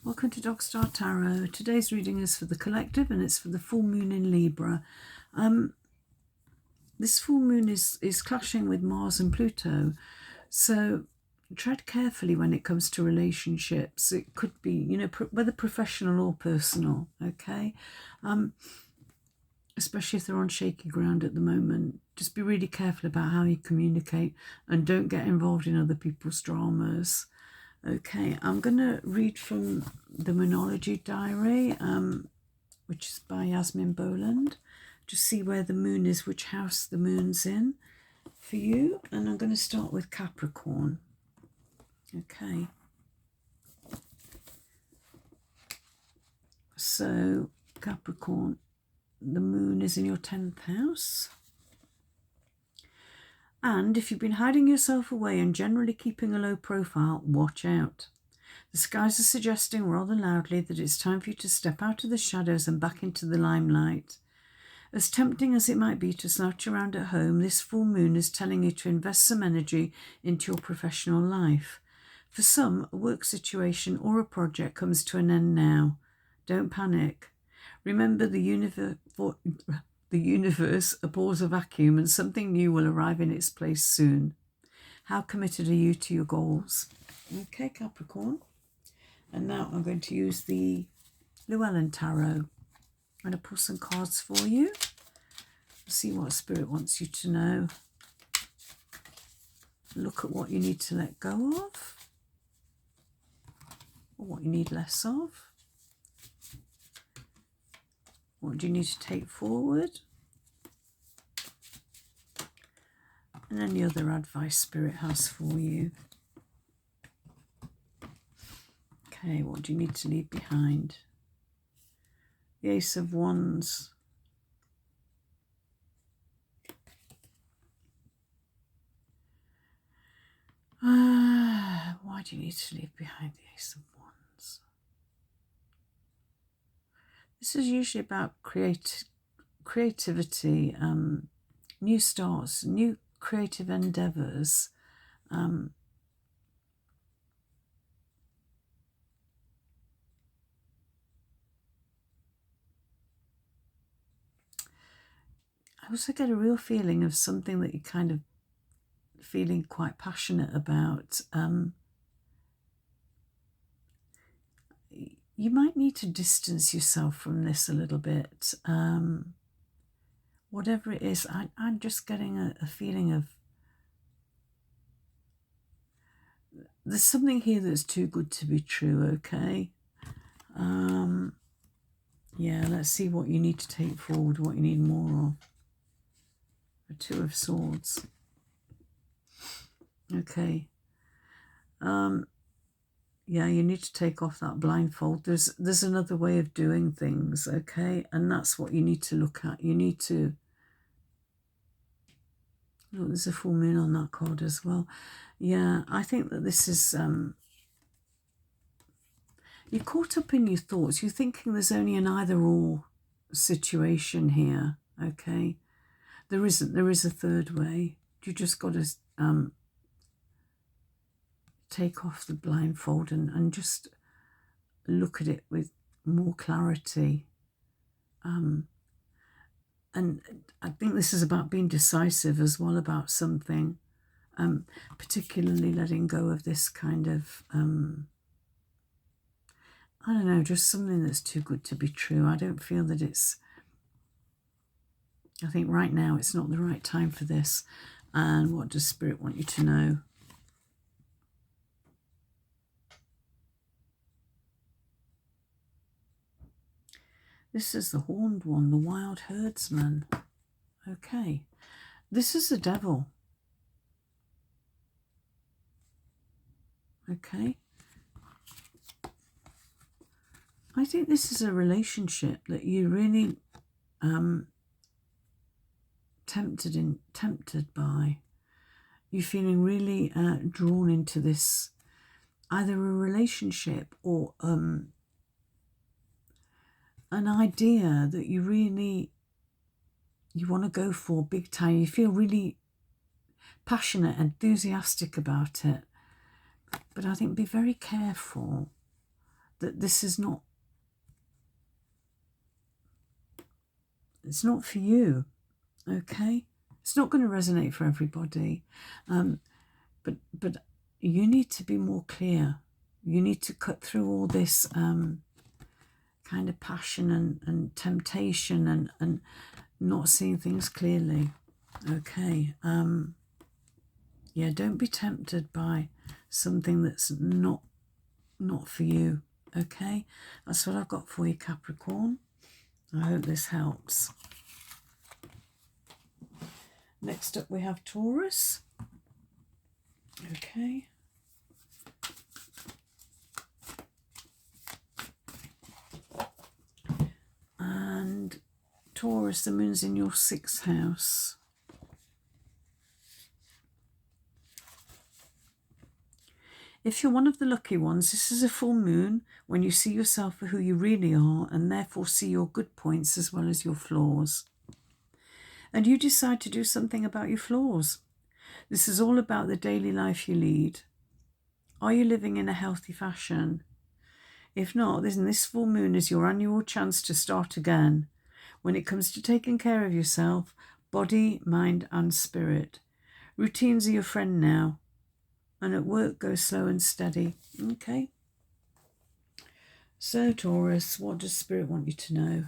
Welcome to Dog Star Tarot. Today's reading is for the collective and it's for the full moon in Libra. This full moon is clashing with Mars and Pluto, so tread carefully when it comes to relationships. It could be, you know, whether professional or personal, okay? Especially if they're on shaky ground at the moment. Just be really careful about how you communicate and don't get involved in other people's dramas. Okay, I'm going to read from the Moonology Diary, which is by Yasmin Boland. Just see where the moon is, which house the moon's in for you. And I'm going to start with Capricorn. Okay. So, Capricorn, the moon is in your 10th house. And if you've been hiding yourself away and generally keeping a low profile, watch out. The skies are suggesting rather loudly that it's time for you to step out of the shadows and back into the limelight. As tempting as it might be to slouch around at home, this full moon is telling you to invest some energy into your professional life. For some, a work situation or a project comes to an end now. Don't panic. Remember, the universe abhors a vacuum and something new will arrive in its place soon. How committed are you to your goals? Okay, Capricorn. And now I'm going to use the Llewellyn Tarot. I'm going to pull some cards for you. See what Spirit wants you to know. Look at what you need to let go of, or what you need less of. What do you need to take forward? And any other advice Spirit has for you. Okay, what do you need to leave behind? The Ace of Wands. Why do you need to leave behind the Ace of Wands? This is usually about creativity, new starts, new creative endeavours. I also get a real feeling of something that you're kind of feeling quite passionate about. You might need to distance yourself from this a little bit. Whatever it is, I'm just getting a feeling of there's something here that's too good to be true, okay? Yeah, let's see what you need to take forward, what you need more of. The Two of Swords. Okay. Yeah, you need to take off that blindfold. There's another way of doing things, okay? And that's what you need to look at. You need to... Oh, there's a full moon on that card as well. Yeah, I think that this is... You're caught up in your thoughts. You're thinking there's only an either-or situation here, okay? There isn't. There is a third way. You just got to take off the blindfold and just look at it with more clarity. And I think this is about being decisive as well about something, particularly letting go of this kind of... I don't know, just something that's too good to be true. I don't feel that it's... I think right now it's not the right time for this. And what does Spirit want you to know? This is the Horned One, the Wild Herdsman. Okay. This is the Devil. Okay. I think this is a relationship that you really tempted by. You're feeling really drawn into this, either a relationship or an idea that you want to go for big time. You feel really passionate, enthusiastic about it. But I think be very careful that this is not, it's not for you, okay? It's not going to resonate for everybody, but you need to be more clear. You need to cut through all this kind of passion and temptation and not seeing things clearly, okay? Yeah, don't be tempted by something that's not for you, okay? That's what I've got for you, Capricorn. I hope this helps. Next up we have Taurus. Okay. And Taurus, the moon's in your 6th house. If you're one of the lucky ones, this is a full moon when you see yourself for who you really are and therefore see your good points as well as your flaws. And you decide to do something about your flaws. This is all about the daily life you lead. Are you living in a healthy fashion? If not, then this full moon is your annual chance to start again. When it comes to taking care of yourself, body, mind and spirit. Routines are your friend now. And at work, go slow and steady. Okay. So, Taurus, what does Spirit want you to know?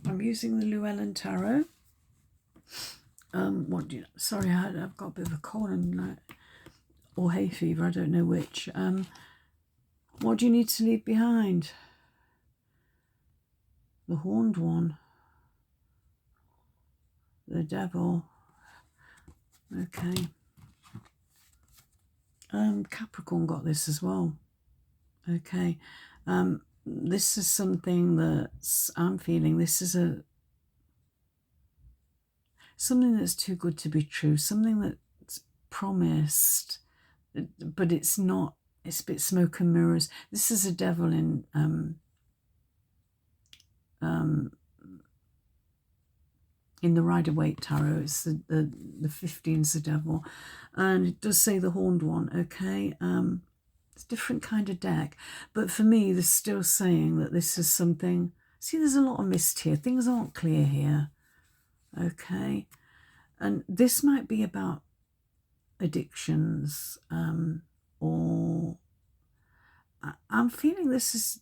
I'm using the Llewellyn Tarot. What do you? Sorry, I've got a bit of a cold and or hay fever. I don't know which. What do you need to leave behind? The Horned One. The Devil. Okay. Capricorn got this as well. Okay. This is something that's, I'm feeling, this is something that's too good to be true, something that's promised, but it's not, it's a bit smoke and mirrors. This is a devil in, in the Rider-Waite Tarot. It's the 15's the devil. And it does say the Horned One, okay? It's a different kind of deck. But for me, they're still saying that this is something... See, there's a lot of mist here. Things aren't clear here, okay? And this might be about addictions, or... I'm feeling this is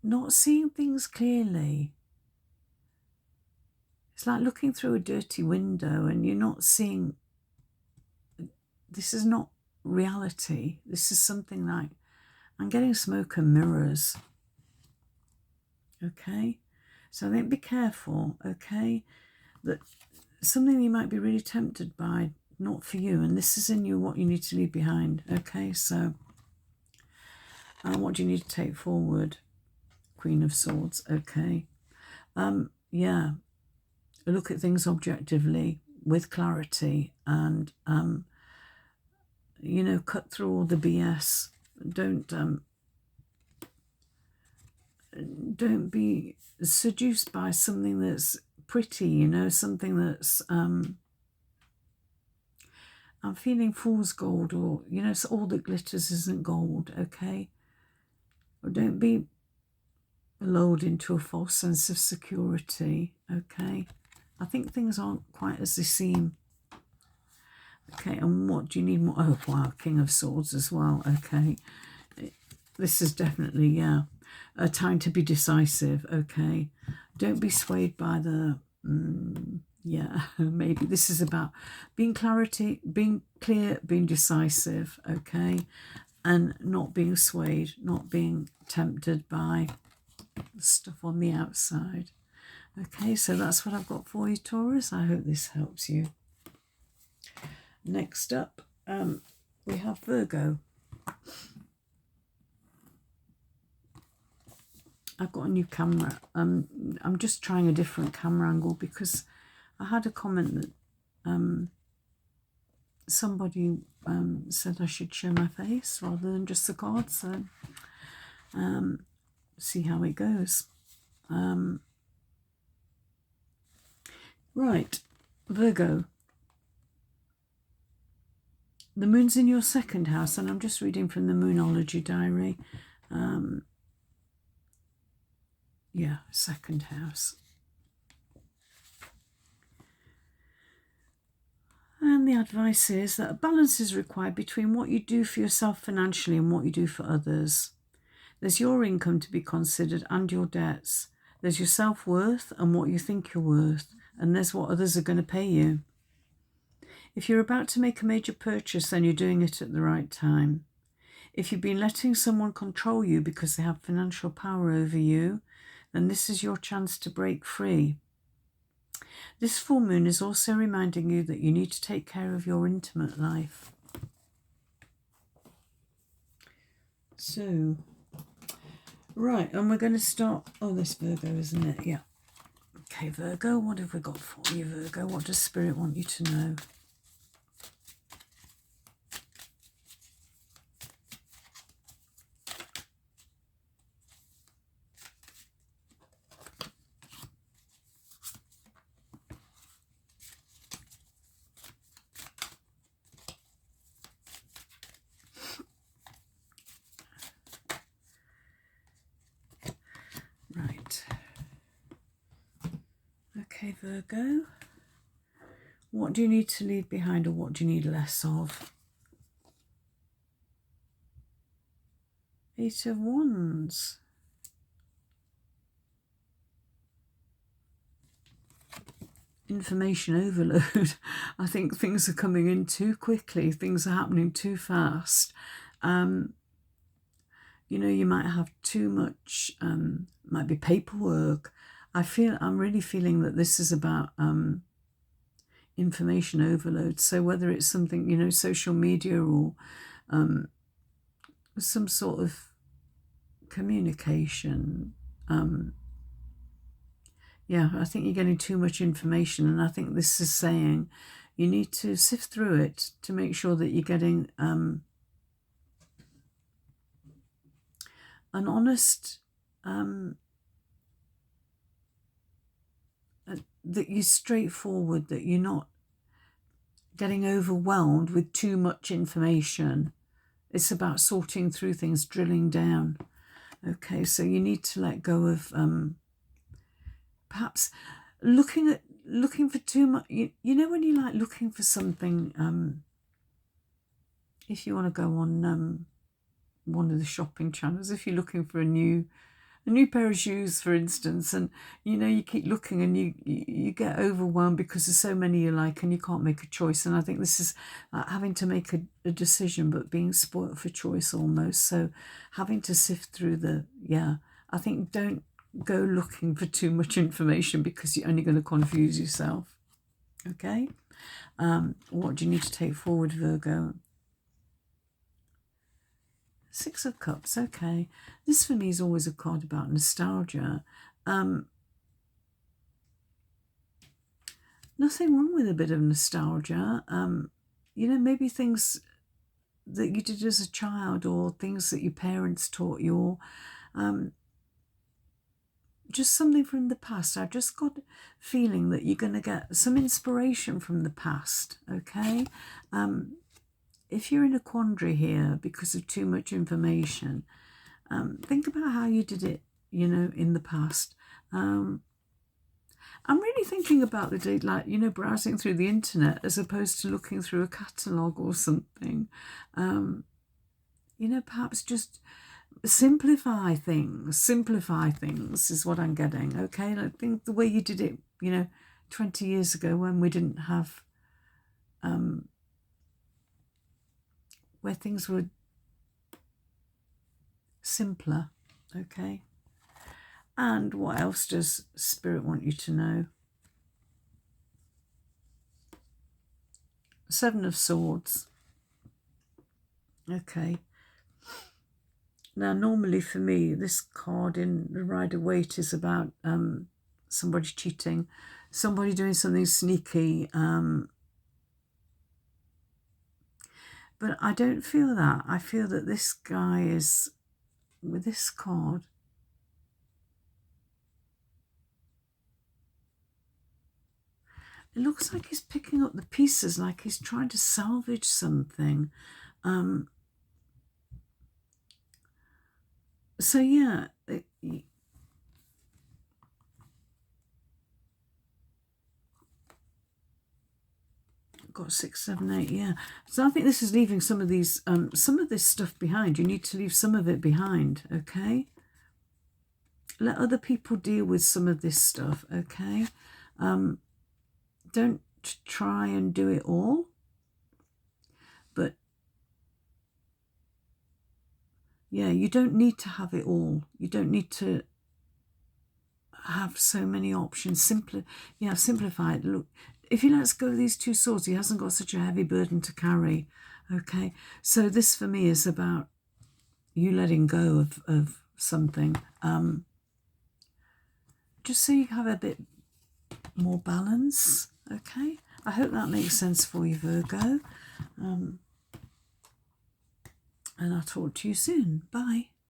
not seeing things clearly. It's like looking through a dirty window and you're not seeing... This is not reality. This is something like, I'm getting smoke and mirrors, okay? So I think be careful, okay, that something you might be really tempted by, not for you, and this is in you what you need to leave behind, okay? So what do you need to take forward? Queen of Swords, okay. Yeah, look at things objectively with clarity and you know, cut through all the BS. Don't be seduced by something that's pretty, you know, something that's I'm feeling fool's gold, or, you know, so all that glitters isn't gold, okay? Or don't be lulled into a false sense of security, okay? I think things aren't quite as they seem. Okay, and what do you need more? Oh, wow, King of Swords as well. Okay, this is definitely, yeah, a time to be decisive. Okay, don't be swayed by the, yeah, maybe this is about being being clear, being decisive. Okay, and not being swayed, not being tempted by stuff on the outside. Okay, so that's what I've got for you, Taurus. I hope this helps you. Next up, we have Virgo. I've got a new camera. I'm just trying a different camera angle because I had a comment that somebody said I should show my face rather than just the cards. So see how it goes. Right, Virgo. The moon's in your second house, and I'm just reading from the Moonology diary. Yeah, second house. And the advice is that a balance is required between what you do for yourself financially and what you do for others. There's your income to be considered and your debts. There's your self-worth and what you think you're worth. And there's what others are going to pay you. If you're about to make a major purchase, then you're doing it at the right time. If you've been letting someone control you because they have financial power over you, then this is your chance to break free. This full moon is also reminding you that you need to take care of your intimate life. So, right, and we're going to start... Oh, this Virgo, isn't it? Yeah. Okay, Virgo, what have we got for you, Virgo? What does Spirit want you to know? Right. Okay, Virgo. What do you need to leave behind, or what do you need less of? Eight of Wands. Information overload. I think things are coming in too quickly. Things are happening too fast. You know, you might have too much, might be paperwork. I'm really feeling that this is about information overload. So whether it's something, you know, social media or some sort of communication, yeah, I think you're getting too much information, and I think this is saying you need to sift through it to make sure that you're getting an honest, that you're straightforward, that you're not getting overwhelmed with too much information. It's about sorting through things, drilling down. Okay, so you need to let go of perhaps looking for too much. You know, when you like looking for something, if you want to go on one of the shopping channels, if you're looking for a new pair of shoes, for instance, and you know, you keep looking and you get overwhelmed because there's so many you like and you can't make a choice. And I think this is having to make a decision, but being spoilt for choice almost. So having to sift through I think don't go looking for too much information, because you're only going to confuse yourself. Okay, what do you need to take forward, Virgo? Six of Cups, okay. This for me is always a card about nostalgia. Nothing wrong with a bit of nostalgia. You know, maybe things that you did as a child, or things that your parents taught you, or just something from the past. I just got a feeling that you're going to get some inspiration from the past, okay? If you're in a quandary here because of too much information, think about how you did it, you know, in the past. I'm really thinking about the day, like, you know, browsing through the internet as opposed to looking through a catalogue or something. You know, perhaps just simplify things is what I'm getting, okay? I think the way you did it, you know, 20 years ago when we didn't have... where things were simpler, okay? And what else does Spirit want you to know? Seven of Swords. Okay. Now, normally for me, this card in the Rider-Waite is about somebody cheating, somebody doing something sneaky. But I don't feel that. I feel that this guy is, with this card, it looks like he's picking up the pieces, like he's trying to salvage something. So yeah, got 6, 7, 8, yeah. So I think this is leaving some of these, some of this stuff behind. You need to leave some of it behind, okay? Let other people deal with some of this stuff, okay? Don't try and do it all, but yeah, you don't need to have it all. You don't need to have so many options. Simplify it. Look, if he lets go of these 2 swords, he hasn't got such a heavy burden to carry. Okay, so this for me is about you letting go of something, just so you have a bit more balance. Okay, I hope that makes sense for you, Virgo. And I'll talk to you soon. Bye.